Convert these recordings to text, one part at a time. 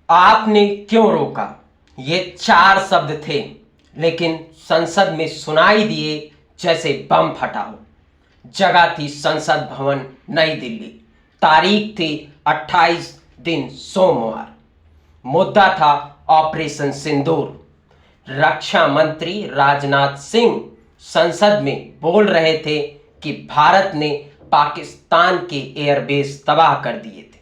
आपने क्यों रोका? ये 4 शब्द थे, लेकिन संसद में सुनाई दिए जैसे बम फटा हो। जगह थी संसद भवन, नई दिल्ली। तारीख थी 28 दिन सोमवार। मुद्दा था ऑपरेशन सिंदूर। रक्षा मंत्री राजनाथ सिंह संसद में बोल रहे थे कि भारत ने पाकिस्तान के एयरबेस तबाह कर दिए थे।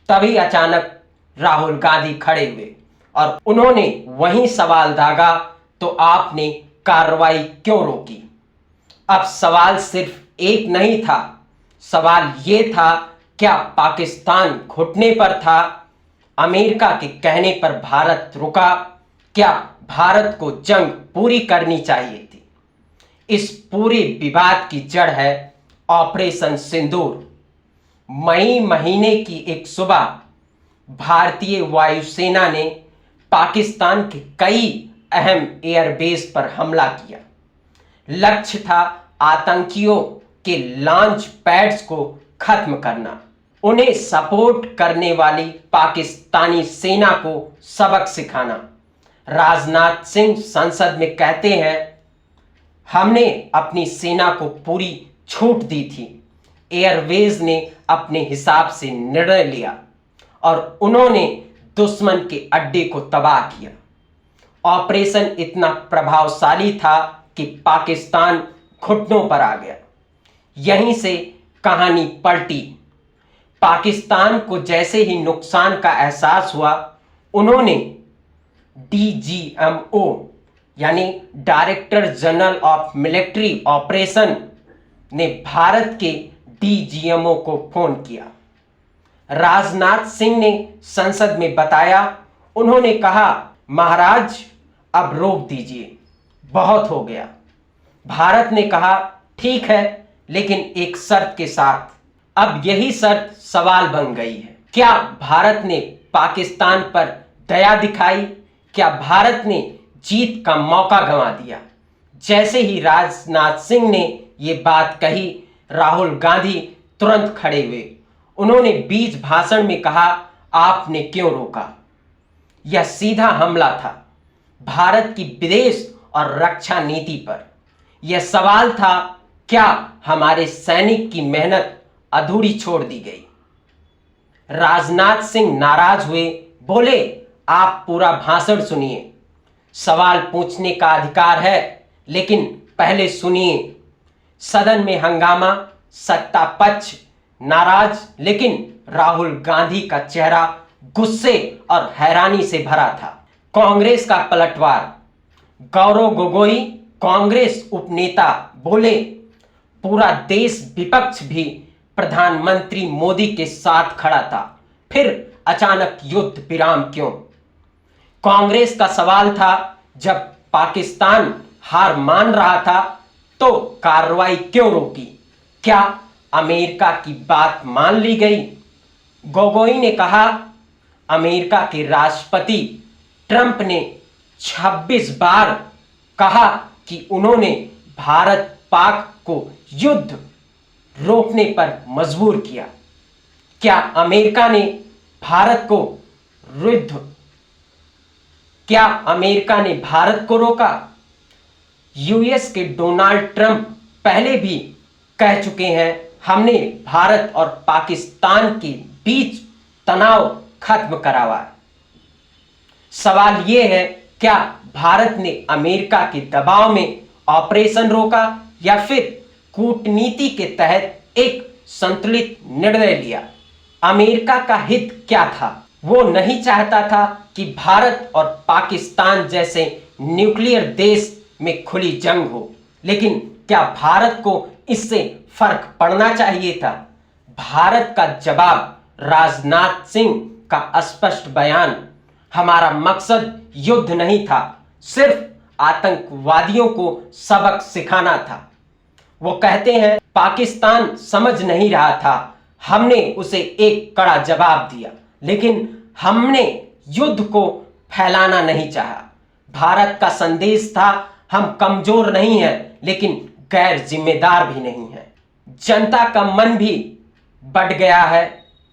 तभी अचानक राहुल गांधी खड़े हुए और उन्होंने वही सवाल दागा, तो आपने कार्रवाई क्यों रोकी? अब सवाल सिर्फ एक नहीं था। सवाल ये था, क्या पाकिस्तान घुटने पर था? अमेरिका के कहने पर भारत रुका? क्या भारत को जंग पूरी करनी चाहिए थी? इस पूरे विवाद की जड़ है ऑपरेशन सिंदूर। मई महीने की एक सुबह भारतीय वायुसेना ने पाकिस्तान के कई अहम एयरबेस पर हमला किया। लक्ष्य था आतंकियों के लॉन्च पैड्स को खत्म करना, उन्हें सपोर्ट करने वाली पाकिस्तानी सेना को सबक सिखाना। राजनाथ सिंह संसद में कहते हैं, हमने अपनी सेना को पूरी छूट दी थी। एयरवेज ने अपने हिसाब से निर्णय लिया और उन्होंने दुश्मन के अड्डे को तबाह किया। ऑपरेशन इतना प्रभावशाली था कि पाकिस्तान घुटनों पर आ गया। यहीं से कहानी पलटी। पाकिस्तान को जैसे ही नुकसान का एहसास हुआ, उन्होंने डीजीएमओ यानी director general of military operation ने भारत के डीजीएमओ को फोन किया। राजनाथ सिंह ने संसद में बताया, उन्होंने कहा, महाराज अब रोक दीजिए, बहुत हो गया। भारत ने कहा, ठीक है, लेकिन एक शर्त के साथ। अब यही शर्त सवाल बन गई है। क्या भारत ने पाकिस्तान पर दया दिखाई? क्या भारत ने जीत का मौका गंवा दिया? जैसे ही राजनाथ सिंह ने यह बात कही, राहुल गांधी तुरंत खड़े हुए। उन्होंने बीच भाषण में कहा, आपने क्यों रोका? यह सीधा हमला था भारत की विदेश और रक्षा नीति पर। यह सवाल था, क्या हमारे सैनिक की मेहनत अधूरी छोड़ दी गई? राजनाथ सिंह नाराज हुए, बोले, आप पूरा भाषण सुनिए। सवाल पूछने का अधिकार है, लेकिन पहले सुनिए। सदन में हंगामा, सत्ता पक्ष नाराज, लेकिन राहुल गांधी का चेहरा गुस्से और हैरानी से भरा था। कांग्रेस का पलटवार। गौरव गोगोई कांग्रेस उपनेता बोले, पूरा देश विपक्ष भी प्रधानमंत्री मोदी के साथ खड़ा था, फिर अचानक युद्ध विराम क्यों? कांग्रेस का सवाल था, जब पाकिस्तान हार मान रहा था तो कार्रवाई क्यों रोकी? क्या अमेरिका की बात मान ली गई? गोगोई ने कहा, अमेरिका के राष्ट्रपति ट्रंप ने 26 बार कहा कि उन्होंने भारत पाक को युद्ध रोकने पर मजबूर किया। क्या अमेरिका ने भारत को क्या अमेरिका ने भारत को रोका? यूएस के डोनाल्ड ट्रंप पहले भी कह चुके हैं, हमने भारत और पाकिस्तान के बीच तनाव खत्म करा हुआ है। सवाल यह है, क्या भारत ने अमेरिका के दबाव में ऑपरेशन रोका या फिर कूटनीति के तहत एक संतुलित निर्णय लिया? अमेरिका का हित क्या था? वो नहीं चाहता था कि भारत और पाकिस्तान जैसे न्यूक्लियर देश में खुली जंग हो, लेकिन क्या भारत को इससे फर्क पड़ना चाहिए था? भारत का जवाब, राजनाथ सिंह का स्पष्ट बयान, हमारा मकसद युद्ध नहीं था, सिर्फ आतंकवादियों को सबक सिखाना था। वो कहते हैं, पाकिस्तान समझ नहीं रहा था, हमने उसे एक कड़ा जवाब दिया, लेकिन हमने युद्ध को फैलाना नहीं चाहा। भारत का संदेश था, हम कमजोर नहीं हैं, लेकिन गैर जिम्मेदार भी नहीं हैं। जनता का मन भी बढ़ गया है।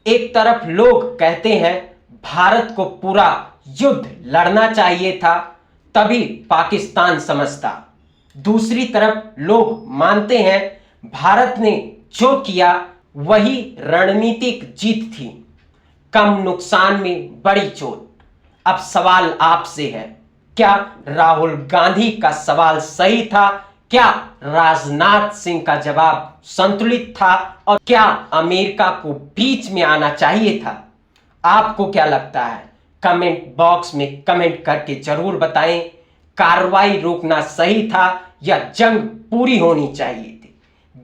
एक तरफ लोग कहते हैं भारत को पूरा युद्ध लड़ना चाहिए था, तभी पाकिस्तान समझता। दूसरी तरफ लोग मानते हैं भारत ने जो किया वही रणनीतिक जीत थी, कम नुकसान में बड़ी चोट। अब सवाल आपसे है, क्या राहुल गांधी का सवाल सही था? क्या राजनाथ सिंह का जवाब संतुलित था? और क्या अमेरिका को बीच में आना चाहिए था? आपको क्या लगता है? कमेंट बॉक्स में कमेंट करके जरूर बताएं। कार्रवाई रोकना सही था या जंग पूरी होनी चाहिए थी?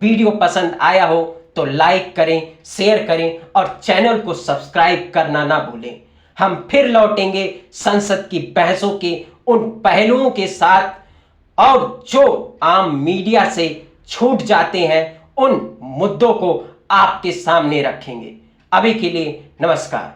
वीडियो पसंद आया हो तो लाइक करें, शेयर करें और चैनल को सब्सक्राइब करना ना भूलें। हम फिर लौटेंगे संसद की बहसों के उन पहलुओं के साथ और जो आम मीडिया से छूट जाते हैं, उन मुद्दों को आपके सामने रखेंगे। अभी के लिए नमस्कार।